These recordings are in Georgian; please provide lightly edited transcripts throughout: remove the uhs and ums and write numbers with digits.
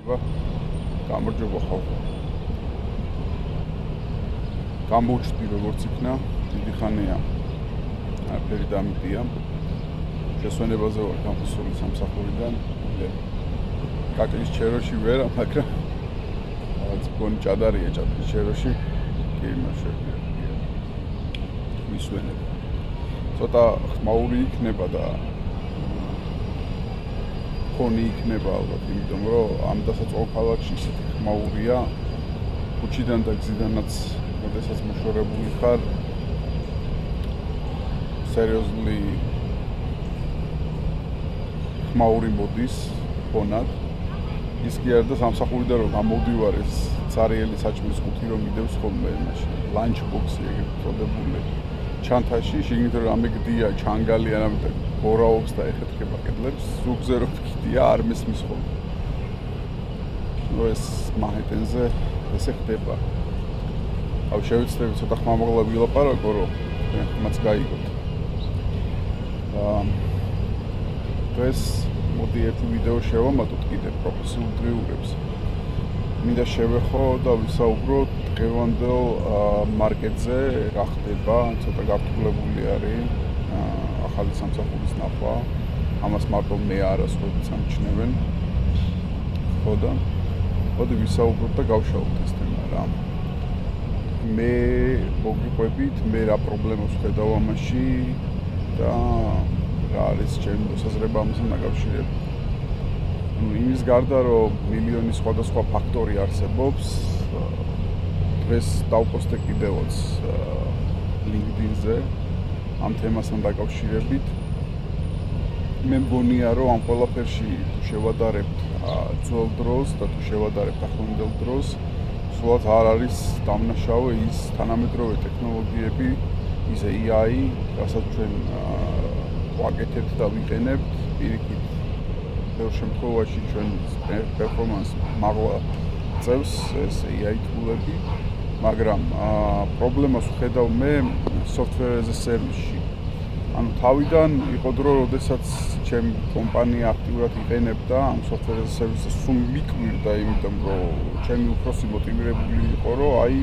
გამარჯობა ხალხო. გამოვჩდი როგორც იქნა, დიდი ხანია არაფერი დამიტია. შესვენებაზე ვარ გამოსული სამსახურიდან. კაკლის ჩეროში ვერა, მაგრამ რაღაც გონი ჭადარია ჭადრის ჩეროში. კი იმაში მისვენებ. ცოტა ხმაური იქნება და ხონი იქნება ალბათ, იმიტომ რომ ამ დასაწყო ქალაქში ისეთი ხმაურია, ქუჩიდან და გზიდანაც, როდესაც მოშორებული ხარ, სერიოზული ხმაური მოდის ფონად. ის კი არ და სამსახურიდან რომ გამოვდივარ, ეს цаრიელი საჭმლის ხუთი რომ მიდევს ხოლმე იმაში, ლანჩ ბოქსი ეგრეთ წოდებული ჩანთაში, შიგნით რომ ამეგდია ჩანგალი არამედ გორაობს და ეხეთქება კედლებს, ზუგზე რომ გდია არ მესმის ხოლმე. ეს მანჰეტენზე ესე ხდება. აუ შევეცდები ცოტა ხმამაღლა ვილაპარაკო, რომ ხმაც გაიგოთ. ეს მოდი ერთი ვიდეო შევამატოთ კიდე პროფესიულ დღიურებს. მინდა შევეხო და ვისაუბროთ დღევანდელ მარკეტზე რა ხდება, ცოტა გაფრთხილებული არის ახალი სამსახურის ნახვა. ამას მარტო მე არასოდეს ამჩნევენ. ხოდა მოდი ვისაუბროთ და გავშალოთ ეს თემა რა. მე მოგიყვებით, მე რა პრობლემას ვხედავ ამაში და რა არის ჩემი მოსაზრება ამასთან დაკავშირებით. იმის გარდა რომ მილიონი სხვადასხვა ფაქტორი არსებობს, დღეს დავპოსტე კიდევაც LinkedIn-ზე ამ თემასთან დაკავშირებით. მე მგონია რომ ამ ყველაფერში შევადარებთ ძველ დროს და თუ შევადარებთ ახლანდელ დროს, სულაც არ არის დამნაშავე ის თანამედროვე ტექნოლოგიები, ის AI, რასაც ჩვენ ვაკეთებთ და ვიყენებთ, პირიქით ბევრ შემთხვევაში ჩვენ პერფორმანსს მაღლა წევს ეს AI ტულები, მაგრამ პრობლემას ვხედავ მე software as a service-ში. ანუ თავიდან იყო დრო, როდესაც ჩემი კომპანია აქტიურად იყენებდა ამ software as a service-ს, სულ მიკვირდა, იმიტომ რომ ჩემი უფროსი მოტივირებული იყო, რომ აი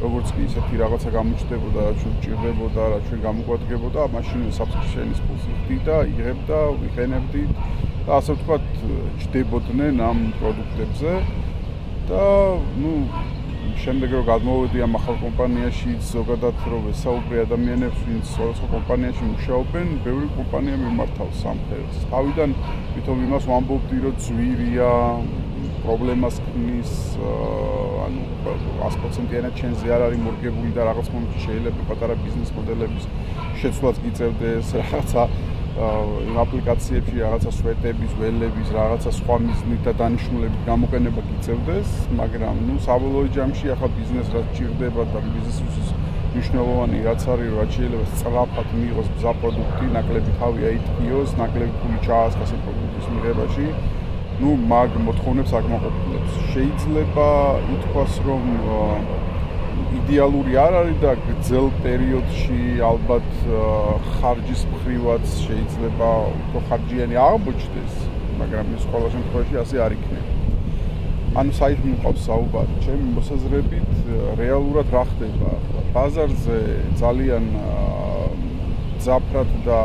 როგორც კი ისეთი რაღაცა გამოჩნდებოდა, რაც ჩვენ გვჭირდებოდა, რაც ჩვენ გამოგვადგებოდა, მაშინ subscription-ის ფულს იხდიდა, იღებდა, ვიყენებდით და ასე ვთქვათ, ჯდებოდნენ ამ პროდუქტებზე და შემდეგ რომ გადმოვედი ამ ახალ კომპანიაში, ზოგადად რომ ვესაუბრე ადამიანებს, ვინც სხვადასხვა კომპანიაში მუშაობენ, ბევრი კომპანია მიმართავს სამფერს. თავიდან თვითონ იმას ვამბობდი, რომ ძვირია, პრობლემას ქმნის, ანუ 100%-იანად ჩვენზე არ არის მორგებული და რაღაც მომენტში შეიძლება პატარა ბიზნეს მოდელების შეცვლაც გიწევდეს, რაღაცა იმ აპლიკაციებში რაღაცა სვეტების, ველების, რაღაცა სხვა მიზნით და დანიშნულებით გამოყენება გიწევდეს, მაგრამ საბოლოო ჯამში ახლა ბიზნესს რაც ჭირდება და ბიზნესის მნიშვნელოვანი რაც არის, რაც შეიძლება სწრაფად მიიღოს ბზა პროდუქტი, ნაკლები თავი აითქიოს, ნაკლები ფული ჩაასხას იმ პროდუქტის მიღებაში, მაგ მოთხოვნებს აკმაყოფილებს. შეიძლება ითქვას, რომ იდეალური არ არის და გრძელ პერიოდში ალბათ ხარჯის მხრივაც შეიძლება უფრო ხარჯიანი აღმოჩნდეს, მაგრამ ეს ყველა შემთხვევაში ასე არ იქნება. ანუ საით მიყავს საუბარი, ჩემი მოსაზრებით, რეალურად რა ხდება ახლა ბაზარზე ძალიან მძაფრად და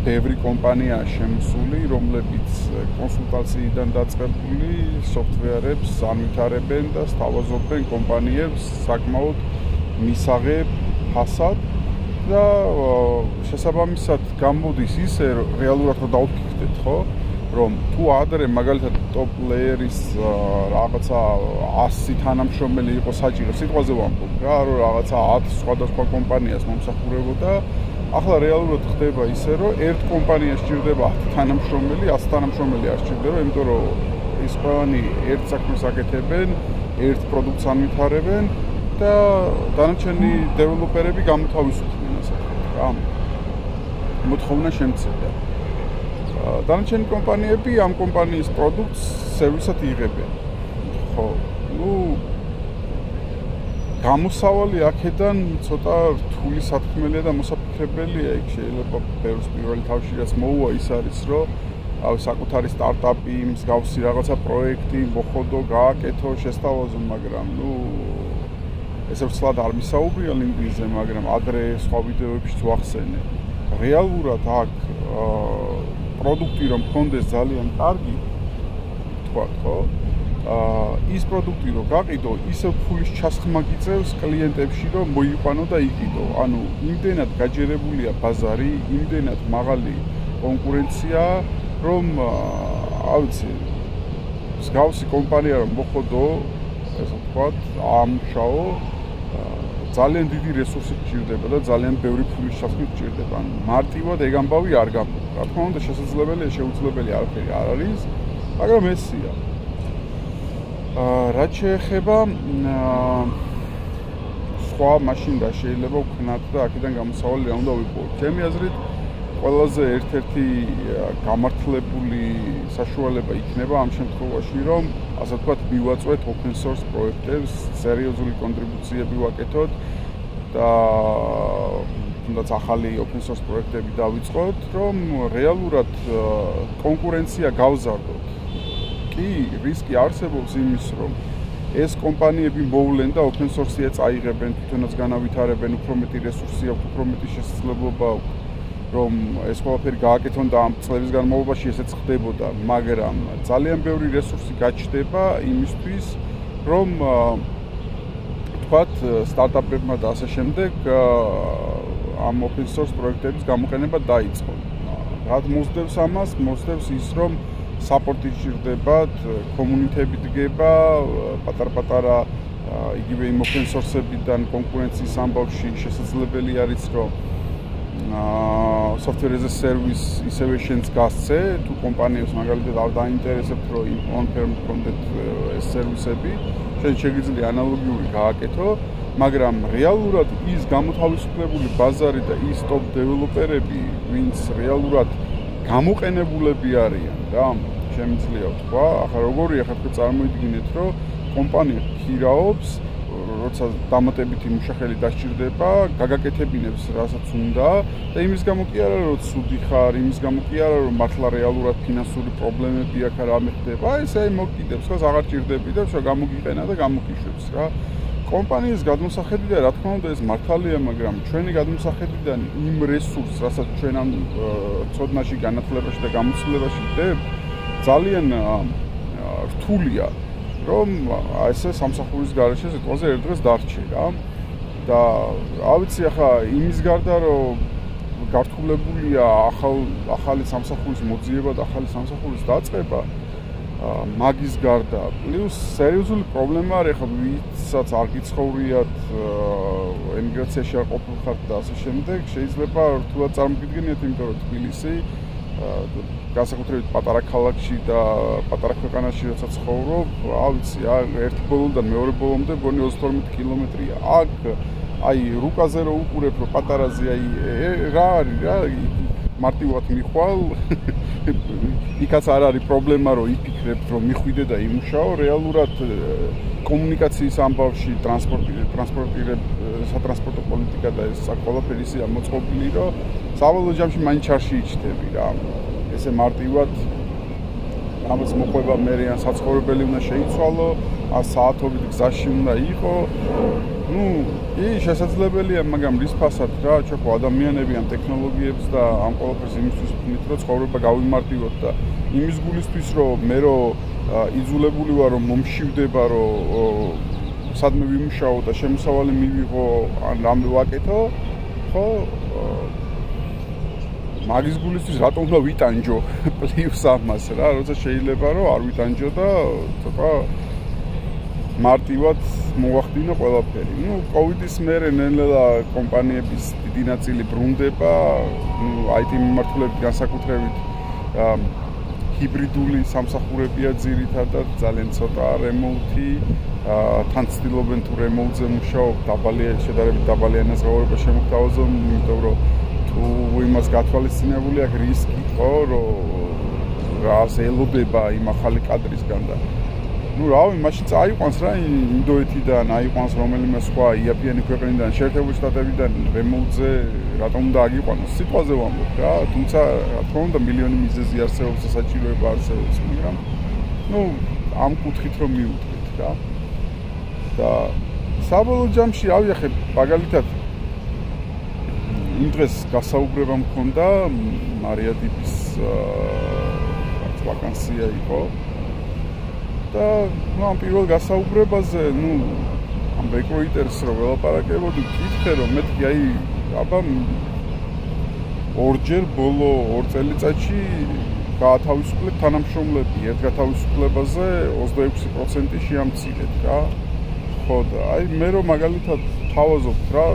ბევრი კომპანიაა შემოსული, რომლებიც კონსულტაციიდან დაწყებული software-ებს ანვითარებენ და სთავაზობენ კომპანიებს საკმაოდ მისაღებ ფასად და შესაბამისად გამოდის ისე რეალურად რომ დავფიქრდეთ, ხო? რომ თუ ადრე მაგალითად top layer-ის რაღაცა 100 თანამშრომელი იყო საჭირო, სიტყვაზე ვამბობ რა, რომ რაღაცა 10 სხვადასხვა კომპანიას მომსახურებოდა. ახლა რეალურად ხდება ისე, რომ ერთ კომპანიას სჭირდება 10 თანამშრომელი, 100 თანამშრომელი არ სჭირდება, იმიტომ რომ ის ყველანი ერთ საქმეს აკეთებენ, ერთ პროდუქტს ანვითარებენ და დანარჩენი დეველოპერები გამოთავისუფლდნენ, ასე ვთქვათ, რა. მოთხოვნა შემცირდა. დანარჩენი კომპანიები ამ კომპანიის პროდუქტს სერვისად იღებენ. ხო, გამოსავალი აქედან ცოტა რთული სათქმელია და მოსაფიქრებელია, იქ შეიძლება ბევრს პირველი თავში რაც მოუვა ის არის, რომ საკუთარი სტარტაპი, მსგავსი რაღაცა პროექტი მოხდო, გააკეთო, შესთავაზო, მაგრამ ესე ვცლად არ მისაუბრია LinkedIn-ზე, მაგრამ ადრე სხვა ვიდეოებშიც ვახსენე. რეალურად აქ პროდუქტი რომ მქონდეს ძალიან კარგი, თქვა, ხო? ის პროდუქტი რომ გაყიდო, ისე ფულის ჩასხმა გიწევს კლიენტებში, რომ მოიყვანო და იყიდო. ანუ იმდენად გაჯერებულია ბაზარი, იმდენად მაღალი კონკურენცია, რომ ავიცი, მსგავსი კომპანია რომ მოხდო, ესე ვთქვათ, ამუშაო, ძალიან დიდი რესურსი გჭირდება და ძალიან ბევრი ფულის ჩასხმა გჭირდება. ანუ მარტივად ეგ ამბავი არ გამო. რა თქმა უნდა, შესაძლებელია, შეუძლებელი არაფერი არ არის, მაგრამ ესია. რაც შეეხება სხვა მაშინ რა შეიძლება ვქნათ და აქედან გამოსავალი რა უნდა ვიპოვოთ. ჩემი აზრით, ყველაზე ერთ-ერთი გამართლებული საშუალება იქნება ამ შემთხვევაში, რომ ასე ვთქვათ, მივაწვეთ open source პროექტებს, სერიოზული კონტრიბუციები ვაკეთოთ და თუნდაც ახალი open source პროექტები დავიწყოთ, რომ რეალურად კონკურენცია გავზარდოთ. კი, რისკი არსებობს იმის, რომ ეს კომპანიები მოვლენ და open source-ია წაიღებენ, თვითონაც განავითარებენ, უფრო მეტი რესურსი აქვს, უფრო მეტი შესაძლებლობა აქვს, რომ ეს ყველაფერი გააკეთონ და ამ წლების განმავლობაში ესეც ხდებოდა, მაგრამ ძალიან ბევრი რესურსი გაჩნდება იმისთვის, რომ თქვათ, სტარტაპებმა და ასე შემდეგ ამ open source პროექტების გამოყენება დაიწყონ. რაც მოსდევს ამას, მოსდევს ის, რომ საპორტი ჭირდებათ, კომუნიტები დგება, პატარ-პატარა იგივე იმ open source-ებიდან კონკურენციის ამბავში შესაძლებელი არის, რომ software as a service ისევე შენს გასცე, თუ კომპანიებს მაგალითად არ დაინტერესებთ, რომ on-prem კონტენტ ეს სერვისები, შენ შეგიძლია ანალოგიური გააკეთო, მაგრამ რეალურად ის გამოთავისუფლებული ბაზარი და ის top დეველოპერები, ვინც რეალურად გამოყენებულები არიან რა, შემიძლია ვთქვა, ახლა როგორია ხარ წარმოიდგინეთ, რომ კომპანია ქირაობს, როცა დამატებითი მუშახელი დასჭირდება, გაგაკეთებინებს რასაც უნდა და იმის გამო კი არა, რომ ცუდი ხარ, იმის გამო კი არა, რომ მართლა რეალურად ფინანსური პრობლემები აქ არ ამხდება, ესე მოგკიდებს, ხას აღარ ჭირდები და შე გამოგიყენა და გამოგიშვებს რა. კომპანიის გადმოსახედიდან რა თქმა უნდა ეს მართალია, მაგრამ ჩვენი გადმოსახედიდან იმ რესურსს, რასაც ჩვენ ამ ცოდნაში, განათლებაში და გამოცდილებაში ვდებთ, ძალიან რთულია, რომ ესე სამსახურის გარეშე სიტყვაზე ერთ დღეს დარჩე რა. და რა ვიცი ახლა იმის გარდა, რომ გართულებულია ახალი სამსახურის მოძიება და ახალი სამსახურის დაწყება, მაგის გარდა, პლუს სერიოზული პრობლემა არის, ხა ვისაც არ გიცხოვრიათ ემიგრაციაში არ ყოფილხართ და ასე შემდეგ, შეიძლება რთულად წარმოგიდგენიათ, იმიტომ რომ თბილისი განსაკუთრებით პატარა ქალაქში და პატარა ქვეყანაში როცა ცხოვრობ, რა ვიცი, ერთი ბოლოდან მეორე ბოლომდე გონი 32 კილომეტრია. აქ აი რუკაზე რო უყურებ, რომ პატარაზე აი რა არის რა, მარტივად მიხვალ, იქაც არ არის პრობლემა, რომ იფიქრებ, რომ მიხვიდე და იმუშაო, რეალურად კომუნიკაციის ამბავში სატრანსპორტო პოლიტიკა და ეს ყველაფერი ისეა მოწყობილი, რომ სავალო ჯამში მაინც არ შეიჩდები რა. ესე მარტივად ამას მოყვება მე ან საცხოვრებელი უნდა შეიცვალო, საათობით გზაში უნდა იყო. ნუ, კი, შესაძლებელია, მაგრამ რის ფასად რა, ჩვენ ადამიანები ამ ტექნოლოგიებს და ამ ყველაფერს იმისთვის ვქნით, რომ ცხოვრება გავიმარტივოთ და იმის გულისთვის, რომ მე იძულებული ვარ, რომ მომშივდება, რომ სადმე ვიმუშაო და შემოსავალი მივიღო, ან რამე ვაკეთო, ხო? მაგის გულისთვის რატომ უნდა ვიტანჯო პლუს ამას რა, როცა შეიძლება რომ არ ვიტანჯო და ცოტა მარტივად მოვახდინო ყველაფერი. ნუ კოვიდის მერე ნელ-ნელა კომპანიების დიდი ნაწილი ბრუნდება, IT მიმართულებით განსაკუთრებით ჰიბრიდული სამსახურებია ძირითადად, ძალიან ცოტა რემოუთი, თან ცდილობენ თუ რემოუტზე მუშაობ, შედარებით დაბალი ანაზღაურება შემოგთავაზონ, იმიტომ რომ თუ იმას გათვალისწინებული აქვს რისკი, ხო, რომ რას ელოდება იმ ახალი კადრისგან და ну რავი, მაშინ წაიყვანს რა ინდოეთიდან, აიყვანს რომელიმე სხვა იაპონური ქვეყნიდან, შეერთებული შტატებიდან რემოუტზე, რატომ უნდა აგიყვანოს? სიტყვაზე ვამბობ რა, თუმცა რა თქმა უნდა მილიონი მიზეზი არსებობს, საჭიროება არსებობს, მაგრამ ну ამ კუთხით რომ მივუდგეთ რა. და საბოლოო ჯამში რავი ახლა მაგალითად იმ დღეს გასაუბრება მქონდა მარიადიბის ვაკანსია იყო და ну ამ პირველ გასაუბრებაზე ну ამ რეკრუიტერს რო ველაპარაკებოდი ვკითხე რომ მეთქი აი აბა ორჯერ ბოლო 2 წელიწადში გაათავისუფლეთ თანამშრომლები ერთ გათავისუფლებაზე 26% შეამცირეთ რა ხო და აი მე რომ მაგალითად თავაზობ რა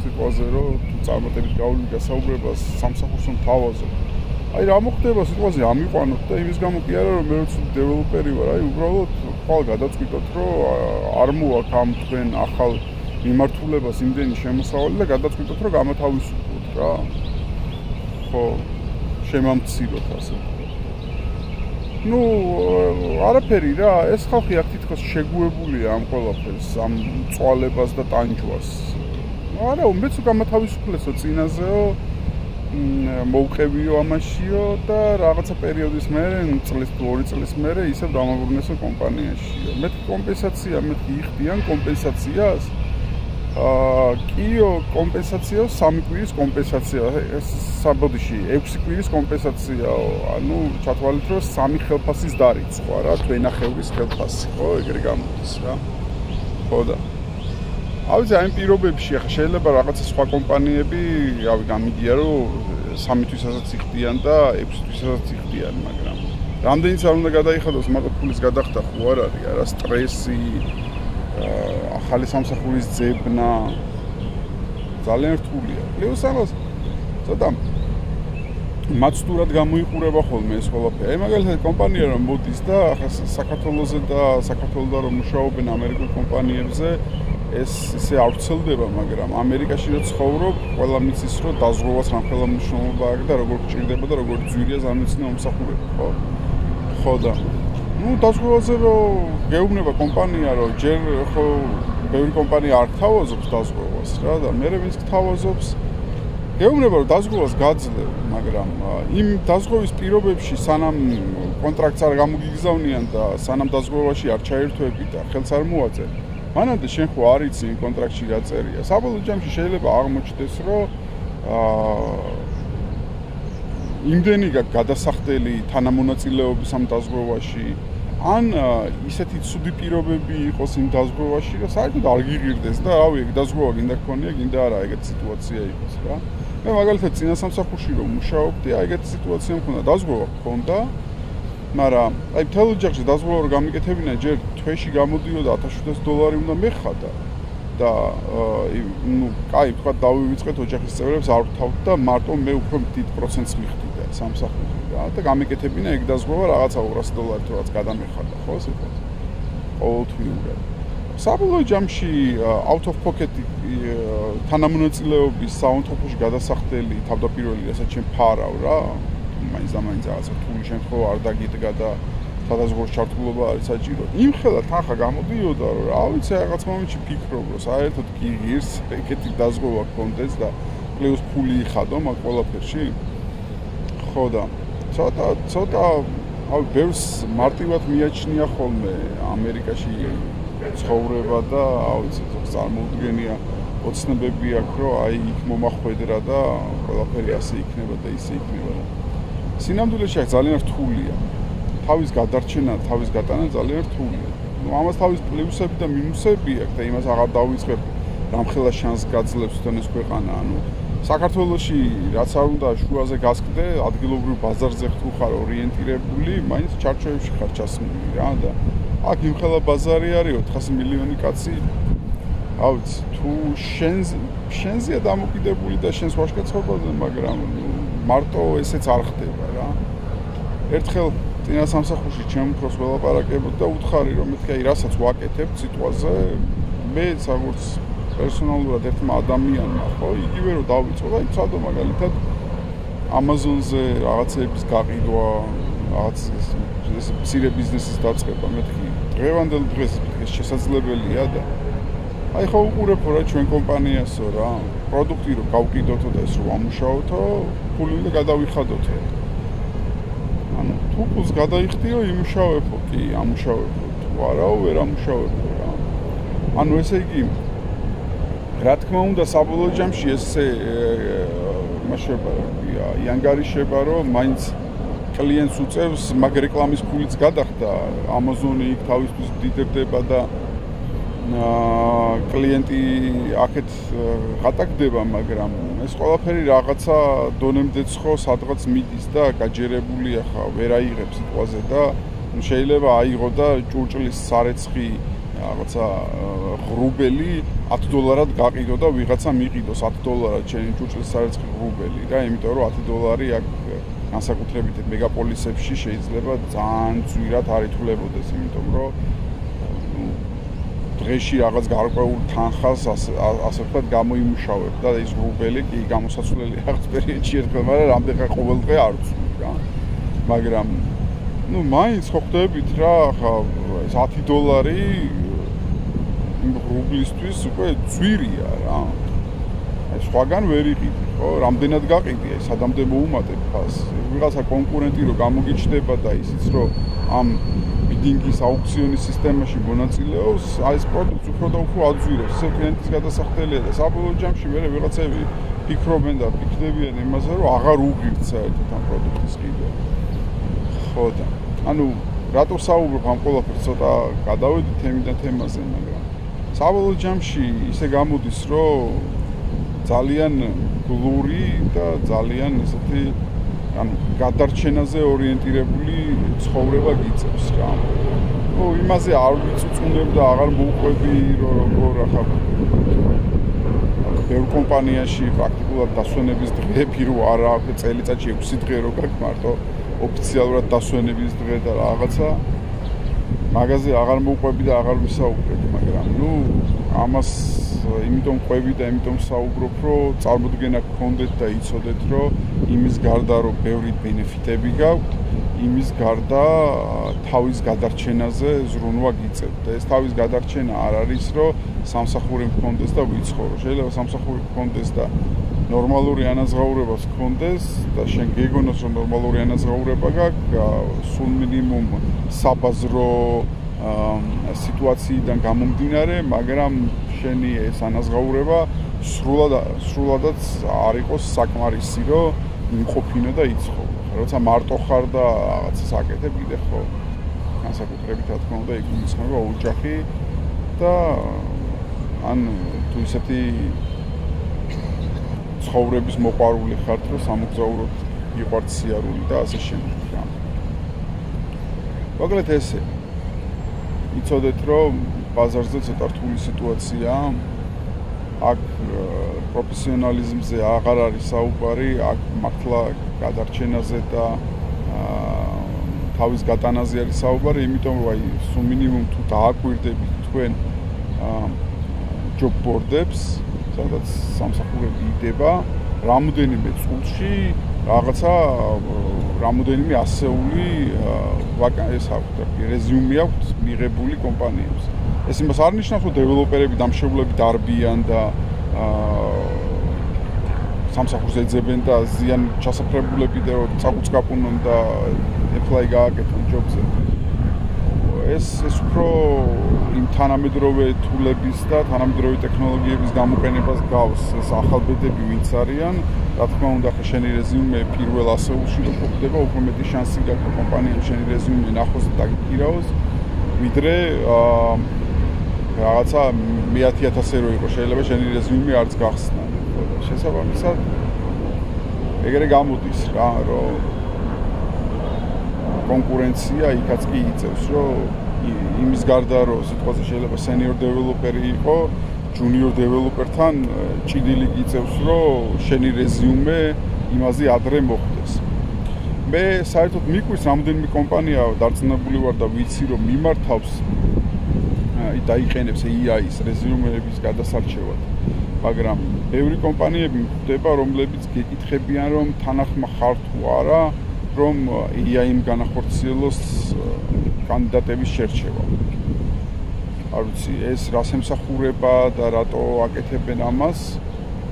სიტყვაზე რომ წარმატებით გავული გასაუბრებას სამსახურს თავაზობ აი რა მოხდება სიტყვაზე ამიყვანოთ და იმის გამო კი არა რომ მე რო დეველოპერი ვარ აი უბრალოდ ხვალ გადაწყვიტოთ რომ არ მოაქვს ამ თქვენ ახალ მიმართულებას იმდენი შემოსავალი და გადაწყვიტოთ რომ გამოთავისუფლოთ რა ხო შემამციროთ ასე ну არაფერი რა ეს ხალხი აქ თითქოს შეგუებულია ამ ყველაფერს ამ წვალებას და ტანჯვას არა უმეც გამოთავისუფლესო წინაზეო მოუყევიო ამაშიო და რაღაცა პერიოდის მერე წლის 2 წლის მერე ისევ დამაბრუნესო კომპანიაშიო მეთქი კომპენსაცია მეთქი იხდიან კომპენსაციას კიო კომპენსაციო 3 კვირის კომპენსაცია საბოდიში 6 კვირის კომპენსაციაო ანუ ჩათვალეთ რომ 3 ხელფასის დარიცხვა რა თვენახევრის ხელფასი ხო ეგრე გამოდის რა ხო და ავი ამ პირობებში ახლა შეიძლება რაღაცა სხვა კომპანიები რავი გამიგია რომ 3 თვისაც იხდიან და 6 თვისაც იხდიან მაგრამ რამდენიც არ უნდა გადაიხადოს მარტო ფულის გადახდა ხო არ არის არა სტრესი ახალი სამსახურის ძებნა ძალიან რთულია პლუს ამას ცოტა მაცდურად გამოიყურება ხოლმე ეს ყველაფერი აი მაგალითად კომპანია რომ მოდის და ახლა საქართველოსზე და საქართველოსთან რომ მუშაობენ ამერიკულ კომპანიებზე ეს ისე არ ვრცელდება, მაგრამ ამერიკაში რო ცხოვრობ, ყველა მიცის რომ დაზღვევას რამხელა მნიშვნელობა აქვს და როგორ გჭირდება და როგორ ძვირია ზამეცნე მომსახურება, ხო? ხო და ну დაზღვევაზე რომ გეუბნება კომპანია რომ ჯერ ხო ბევრი კომპანია არ თავაზობს დაზღვევას რა და მე ვინც თავაზობს გეუბნება რომ დაზღვევას გაძლევ, მაგრამ იმ დაზღვევის პირობებში სანამ კონტრაქტს არ გამოგიგზავნიან და სანამ დაზღვევაში არ ჩაერთვები და ხელს არ მოაწერ მანამდე შენ ხო არ იცი იმ კონტრაქტში რა წერია. საბოლოო ჯამში შეიძლება აღმოჩნდეს, რომ იმდენი გადასახდელი თანამონაწილეობის ამ დაზღვევაში, ან ისეთი ცუდი პირობები იყოს იმ დაზღვევაში, რომ საერთოდ არ გიღირდეს და რავი, დაზღვევა გინდა გქონია, გინდა არა, ეგეთი სიტუაცია იყოს რა. მე მაგალითად წინა სამსახურში რომ მუშაობდი, აი ეგეთი სიტუაცია მქონდა, დაზღვევა მქონდა მაგრამ აი მთელ ოჯახში დაზღვევა რომ გამიკეთებინა ჯერ თვეში გამოდიოდა $1700 უნდა მეხადა და ну კაი თქვა დავივიწყეთ ოჯახის წევრებს არ ვთავთ და მარტო მე უფრო დიდ პროცენტს მიხდიდა სამსახურში რა და გამიკეთებინა ეგ დაზღვევა რაღაცა $200 თუ რაც გადამეხადა ხო სიტყვას ყოველთვიურად საბოლოო ჯამში out of pocket თანამონაწილეობის საუნთოფოში გადასახდელი თავდაპირველი რასაც ჩემ ფარავ რა მაინც რაღაცა რთული შემთხვევა არ დაგიდგა და სადაზღვევოს ჩართულობა არის საჭირო. იმ ხელა თანხა გამოდიოდა რომ რა ვიცი რაღაც მომენტში ფიქრობ რომ საერთოდ კი ღირს ეგეთი დაზღვევა გქონდეს და პლუს ფული იხადო მაგ ყველაფერში. ხო და ცოტა აი ბევრს მარტივად მიაჩნია ხოლმე ამერიკაში ცხოვრება და აი ვიცი წარმოუდგენია ოცნებები აქვს რომ აი იქ მომახვედრა და ყველაფერი ასე იქნება და ისე იქნება. სინამდვილეში ძალიან რთულია. თავის გადარჩენა, თავის გატანა ძალიან რთულია. ნუ ამას თავის პლუსები და მინუსები აქვს და იმას აღარ დავიწყებ რამხელა შანსს გაძლევს თვითონ ეს ქვეყანა. ანუ საქართველოში რაც არ უნდა შუაზე გასკდე, ადგილობრივ ბაზარზე თუ ხარ ორიენტირებული, მაინც ჩარჩოებში ხარ ჩასმული რა და აქ იმხელა ბაზარი არის 400 მილიონი კაცი. ავიც თუ შენზეა დამოკიდებული და შენს ვაჟკაცობაზე, მაგრამ მარტო ესეც არ ხდება რა. ერთხელ წინა სამსახურში ჩემ უფროს ველაპარაკებოდი და უთხარი რომ მეთქი აი რასაც ვაკეთებ სიტყვაზე მე როგორც პერსონალურად ერთმა ადამიანმა ხო იგივე რომ დავიწყო და იცადო მაგალითად Amazon-ზე რაღაცების გაყიდვა რაღაც ეს მცირე ბიზნესის დაწყება მეთქი დღევანდელ დღეს ეს შესაძლებელია და აი ხო უყურებო რა ჩვენ კომპანიასო რა პროდუქტი რო გავყიდოთო და ეს რო ამუშაოთო ფული უნდა გადავიხადოთო ანუ თუ ფულს გადაიხდიო იმუშავებო კი ამუშავებო თუ არაო ვერ ამუშავებო რა ანუ ესე იგი რა თქმა უნდა საბოლოო ჯამში ესე მასება იანგარიშება რომ მაინც კლიენტს უწევს მაგ რეკლამის ფულიც გადახდა Amazon-ი იქ თავისთვის დიდებდება და კლიენტი აქეთ ღატაკდება მაგრამ ეს ყველაფერი რაღაცა დონემდეც ხო სადღაც მიდის და გაჯერებულია ხა ვერ აიღებს სიტყვაზე და შეიძლება აიღო და ჭურჭლის სარეცხი რაღაცა ღრუბელი $10 გაყიდო და ვიღაცა მიყიდოს $10 ჩემი ჭურჭლის სარეცხი ღრუბელი რა იმიტომ რომ $10 აქ განსაკუთრებით მეგაპოლისებში შეიძლება ძალიან ძვირად არ ითვლებოდეს იმიტომ რომ დღეში რაღაც გარკვეულ თანხას ასე ვთქვათ გამოიმუშავებ და ის ღრუბელი კი გამოსაცვლელი რაღაც პერიოდში ერთხელ მაგრამ რამდენიმე ყოველდღე არ ვცვლი რა მაგრამ ну მაინც ხო ხვდებით რა ხა ეს $10 იმ ღრუბლისთვის უკვე ძვირია რა აი სხვაგან ვერ იყიდი ხო რამდენად გაყიდი აი სადამდე მოუმატებ ფას ვიღაცა კონკურენტი რო გამოგიჩნდება და ისიც რომ ამ ბიდინგის აუქციონის სისტემაში მონაწილეობს აი ეს პროდუქტს უფრო და უფრო აძვირებს ესე კლიენტის გადასახდელია და საბოლოო ჯამში მე ვიღაცები ფიქრობენ და ფიქრდებიან იმაზე რომ აღარ უღირთ საერთოდ ამ პროდუქტის კიდე ხო და ანუ რატო საუბრობ ამ ყველაფერს ცოტა გადავედი თემიდან თემაზე მაგრამ საბოლოო ჯამში ისე გამოდის რომ ძალიან გლური და ძალიან ესეთი ანუ გადარჩენაზე ორიენტირებული ცხოვრება გიწევს რა. ნუ იმაზე არ ვიცუწუნებ და აღარ მოვყვები რომ როგორ ახლა ბევრ კომპანიაში პრაქტიკულად დასვენების დღეები რო არა აქვს წელიწადში 6 დღე რო გაქვს მარტო ოფიციალურად დასვენების დღე და რაღაცა მაგაზე აღარ მოვყვები და აღარ ვისაუბრებ მაგრამ ნუ ამას იმიტომ ყვები და იმიტომ საუბრობ რომ წარმოდგენა გქონდეთ და იცოდეთ რომ იმის გარდა რომ ბევრი ბენეფიტები გაქვთ იმის გარდა თავის გადარჩენაზე ზრუნვა გიწევთ და ეს თავის გადარჩენა არ არის რომ სამსახური მქონდეს და ვიცხოვრო შეიძლება სამსახური მქონდეს და ნორმალური ანაზღაურებას მქონდეს და შენ გეგონოს რომ ნორმალური ანაზღაურება გაქვს სულ მინიმუმ საბაზრო სიტუაციიდან გამომდინარე მაგრამ შენი ეს ანაზღაურება სრულადაც არ იყოს საკმარისი რომ იმყოფინო და იცხოვრო როცა მარტო ხარ და რაღაცას აკეთებ კიდე ხო განსაკუთრებით რა თქმა უნდა იქ იცნება ოჯახი და ან თუ ისეთი ცხოვრების მოყვარული ხართ რომ სამოგზაუროდ იყვართ სიარული და ასე შემდეგ რა მოკლედ ესე იცოდეთ რომ ბაზარზე ცოტა რთული სიტუაციაა აქ პროფესიონალიზმზე აღარ არის საუბარი აქ მართლა გადარჩენაზე და თავის გატანაზე არის საუბარი იმიტომ რომ აი სულ მინიმუმ თუ დააკვირდებით თქვენ ჯობ ბორდებს სადაც სამსახურები იდება რამოდენიმე წუთში რაღაცა რამოდენიმე ასეული ეს აქვს რეზიუმე აქვს მიღებული კომპანიებს ეს იმას არ ნიშნავს რომ დეველოპერები დამშევლები დარბიან და სამსახურს ეძებენ და ზიან ჩასაფრებულები და წაგუწკაპუნონ და ეპლაი გააკეთონ ჯობზე ეს უფრო იმ თანამედროვე თულების და თანამედროვე ტექნოლოგიების გამოყენებას გავს ეს ახალბედები ვინც არიან რა თქმა უნდა ხა შენი რეზიუმე პირველ ასეულში რო ყოფდება უფრო მეტი შანსი გაქვს კომპანიამ შენი რეზიუმე ნახოს და დაგიქირაოს ვიდრე რაღაცა 100000 რო იყო შეიძლება შენი რეზიუმე არც გახსნა შესაბამისად ეგრე გამოდის რა რომ კონკურენცია იქაც კი იწევს რომ იმის გარდა რომ სიტყვაზე შეიძლება სენიორ დეველოპერი იყო ჯუნიორ დეველოპერთან ჭიდილი გიწევს რომ შენი რეზიუმე იმაზე ადრე მოხდეს მე საერთოდ მიკვირს რამდენიმე კომპანია დარწმუნებული ვარ და ვიცი რომ მიმართავს დაიყენებს AI-ის რეზიუმეების გადასარჩევად მაგრამ ბევრი კომპანიები ხდება რომლებიც გეკითხებიან რომ თანახმა ხარ თუ არა რომ AI-იმ განახორციელოს კანდიდატების შერჩევა არ ვიცი, ეს რას ემსახურება და რატო აკეთებენ ამას,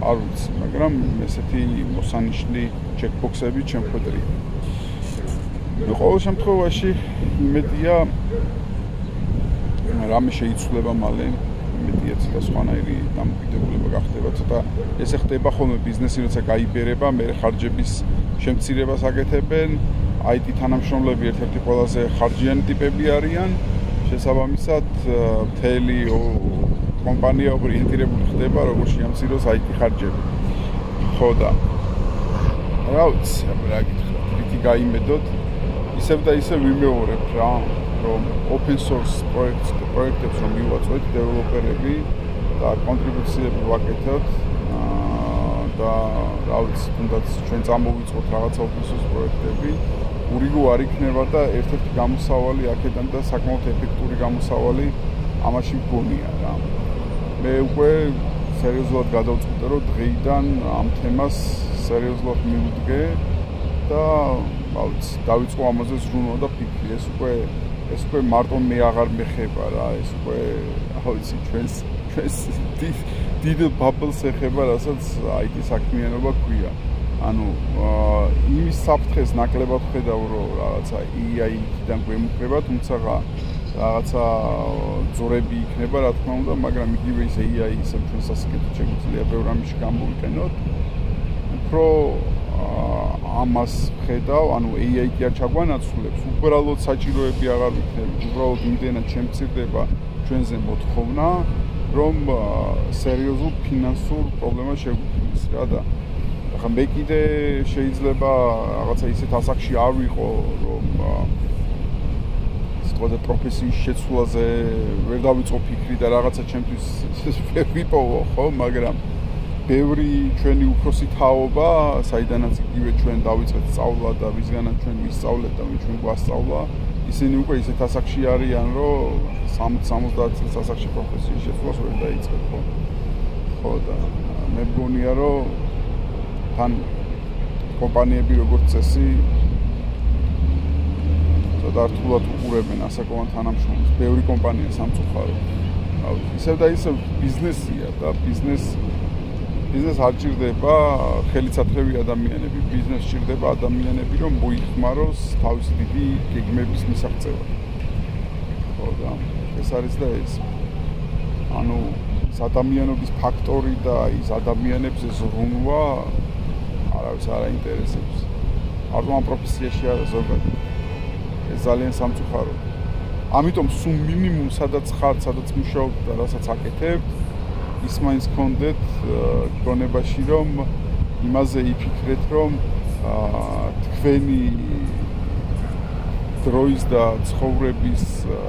არ ვიცი, მაგრამ ესეთი მოსანიშნი ჩეკბოქსები ჩემხვედრია. ყოველ შემთხვევაში იმედია რამე შეიცვლება მალე, იმედია ცოტა სხვანაირი დამოკიდებულება გახდება, ცოტა ესე ხდება ხოლმე ბიზნესი, როცა გაიბერება, მე ხარჯების შემცირებას აკეთებენ, IT თანამშრომლები ერთ-ერთი ყველაზე ხარჯიანი ტიპები არიან, შესაბამისად მთელი კომპანია ორიენტირებული ხდება, როგორ შეამციროს IT ხარჯები. ხო და რა ვიცი, რა გითხრათ, რითი გაიმედოთ, ისევ და ისევ ვიმეორებ რა, რომ open source პროექტებს რომ მივაწვეთ დეველოპერები და კონტრიბუციები ვაკეთოთ და რა ვიცი, თუნდაც ჩვენ წამოვიწყოთ რაღაცა open source პროექტები, ურიგო არ იქნება და ერთ-ერთი გამოსავალი აქედან და საკმაოდ ეფექტური გამოსავალი ამაში მგონია რა. მე უკვე სერიოზულად გადავწყვიტე, რომ დღეიდან ამ თემას სერიოზულად მივუდგე და რა ვიცი, დავიწყო ამაზე ზრუნვა და ფიქრი, ეს უკვე მარტო მე აღარ მეხება რა, ეს უკვე რა ვიცი, ჩვენს დიდ ბაბლს ეხება, რასაც IT საქმიანობა ქვია. ანუ იმის საფრთხეს ნაკლებად ხედავ, რომ რაღაცა AI-დან გვემუქრება, თუმცა რაღაცა ძორები იქნება, რა თქმა უნდა, მაგრამ იგივე ის AI ისე ჩვენ სასიკეთოდ შეგვიძლია ბევრ რამეში გამოვიყენოთ. უფრო ამას ხედავ, ანუ AI კი არ ჩაგვანაცვლებს, უბრალოდ საჭიროები აღარ ვიქნებით, უბრალოდ იმდენად შემცირდება ჩვენზე მოთხოვნა, რომ სერიოზულ ფინანსურ პრობლემას შეგვიქმნის რა და ახლა მე კიდე შეიძლება რაღაცა ისეთ ასაკში არ ვიყო, რომ სიტყვაზე პროფესიის შეცვლაზე ვერ დავიწყო ფიქრი და რაღაცა ჩემთვის ვერ ვიპოვო, ხო, მაგრამ ბევრი ჩვენი უფროსი თაობა, საიდანაც იგივე ჩვენ დავიწყეთ სწავლა და ვისგანაც ჩვენ ვისწავლეთ და ჩვენ გვასწავლა, ისინი უკვე ისეთ ასაკში არიან, რომ 60-70 წელს ასაკში პროფესიის შეცვლას ვერ დაიწყეთ, ხო და მე მგონია, რომ თან კომპანიები როგორც წესი და რთულად უყურებენ ასაკოვან თანამშრომლებს, ბევრი კომპანია სამწუხაროდ. ისევ და ისევ ბიზნესია და ბიზნეს არ ჭირდება ხელიცათრევი ადამიანები, ბიზნესს ჭირდება ადამიანები, რომ მოიხმაროს თავისი დიდი გეგმების მისაღწევად. ხო და ეს არის და ეს. ანუ ადამიანობის ფაქტორი და ის ადამიანებზე ზრუნვა არავის არ აინტერესებს. მარტო ამ პროფესიაში არა ზოგადად. ეს ძალიან სამწუხაროა. ამიტომ სულ მინიმუმ სადაც ხართ, სადაც მუშაობთ და რასაც აკეთებთ, ის მაინც გქონდეთ გონებაში, რომ იმაზე იფიქრეთ, რომ თქვენი დროის და ცხოვრების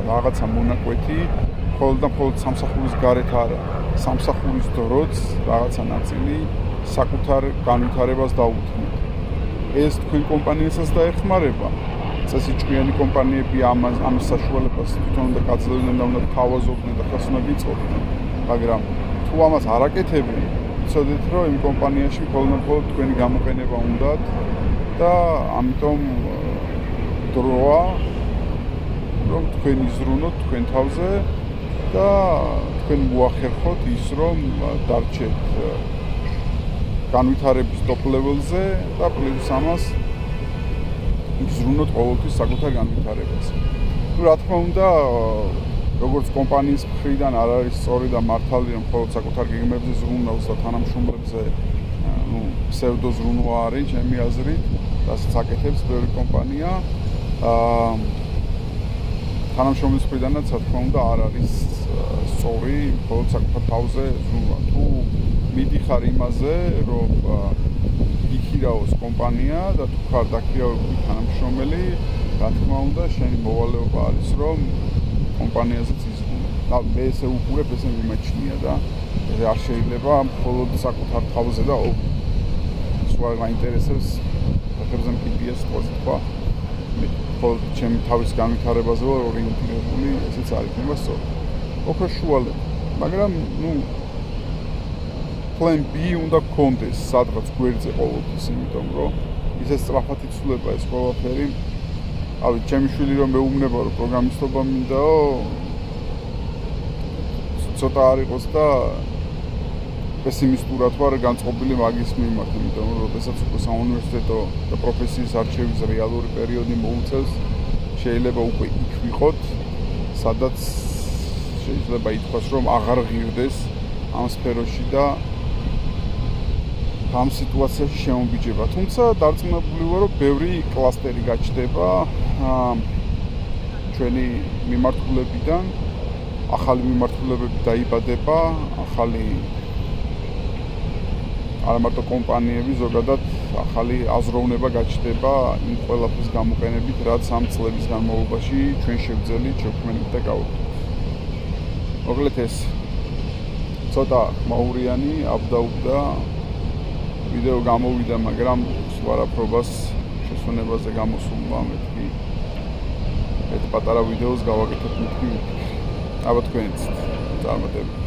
რაღაცა მონაკვეთი მხოლოდ და მხოლოდ სამსახურის გარეთ არა. სამსახურის დროც რაღაცა ნაწილი საკუთარ განვითარებას დაუთმოთ. ეს თქვენ კომპანიასაც დაეხმარება. წესიჭრიანი კომპანიები ამის საშუალებას თვითონ უნდა გაძლევდნენ და უნდა თავაზობდნენ და ხას უნდა ვიწყობდნენ. მაგრამ თუ ამას არ აკეთებენ, იცოდეთ, რომ იმ კომპანიაში მხოლოდ თქვენი გამოყენება უნდათ და ამიტომ დროა, რომ თქვენ იზრუნოთ თქვენ თავზე და თქვენ მოახერხოთ ის, რომ დარჩეთ განვითარების top level-ზე და პლუს ამას იზრუნოთ ყოველთვის საკუთარ განვითარებას. თუ რა თქმა უნდა, როგორც კომპანიის მხრიდან არ არის სწორი და მართალი, რომ მხოლოდ საკუთარ გეგმებზე ზრუნავს და თანამშრომლებზე, ფსევდო ზრუნვა არის, ჩემი აზრით, რასაც აკეთებს ბევრი კომპანია. თანამშრომლის მხრიდანაც რა თქმა უნდა არ არის სწორი, მხოლოდ საკუთარ თავზე ზრუნვა. თუ მიდიხარ იმაზე, რომ იქირაოს კომპანია და თუ ხარ დაქირავებული თანამშრომელი, რა თქმა უნდა, შენი მოვალეობა არის, რომ კომპანიაზეც იზრუნო. და მე ესე უყურებ, ესე მიმაჩნია და არ შეიძლება მხოლოდ საკუთარ თავზე და სხვა მაინტერესებს ხებზე მკიდია სიტყვაზე თქვა. მე მხოლოდ ჩემი თავის განვითარებაზე ვარ ორიენტირებული, ესეც არ იქნება სწორი. ოქროს შუალედ, მაგრამ plan B უნდა გქონდეს სადღაც გვერდზე ყოველთვის, იმიტომ რომ ისე სწრაფად იცვლება ეს ყველაფერი. ავი, ჩემი შვილი რომ მეუბნება რომ პროგრამისტობა მინდაო, ცოტა არ იყოს და პესიმისტურად ვარ განწყობილი მაგის მიმართ, იმიტომ რომ შესაძლოა უკვე საუნივერსიტეტო და პროფესიის არჩევის რეალური პერიოდი მოუწევს, შეიძლება უკვე იქ ვიყოთ, სადაც შეიძლება ითქვას, რომ აღარ ღირდეს ამ სფეროში და ამ სიტუაციაში შემობიჯება. თუმცა დარწმუნებული ვარ, რომ ბევრი კლასტერი გაჩნდება ჩვენი მიმართულებიდან, ახალი მიმართულებები დაიბადება, ახალი არა მარტო კომპანიები, ზოგადად ახალი აზროვნება გაჩნდება იმ ყველაფრის გამოყენებით, რაც ამ წლების განმავლობაში ჩვენ შევძელით, შევქმნით და გავაკეთეთ. მოკლედ ეს ცოტა მაურიანი, აბდაუბდა ვიდეო გამოვიდა, მაგრამ ვარაფრობას შესვენებაზე გამოსულმა მეთქი. ეს პატარა ვიდეოს გავაკეთებ მეთქი. აბა თქვენიც წარმატებით.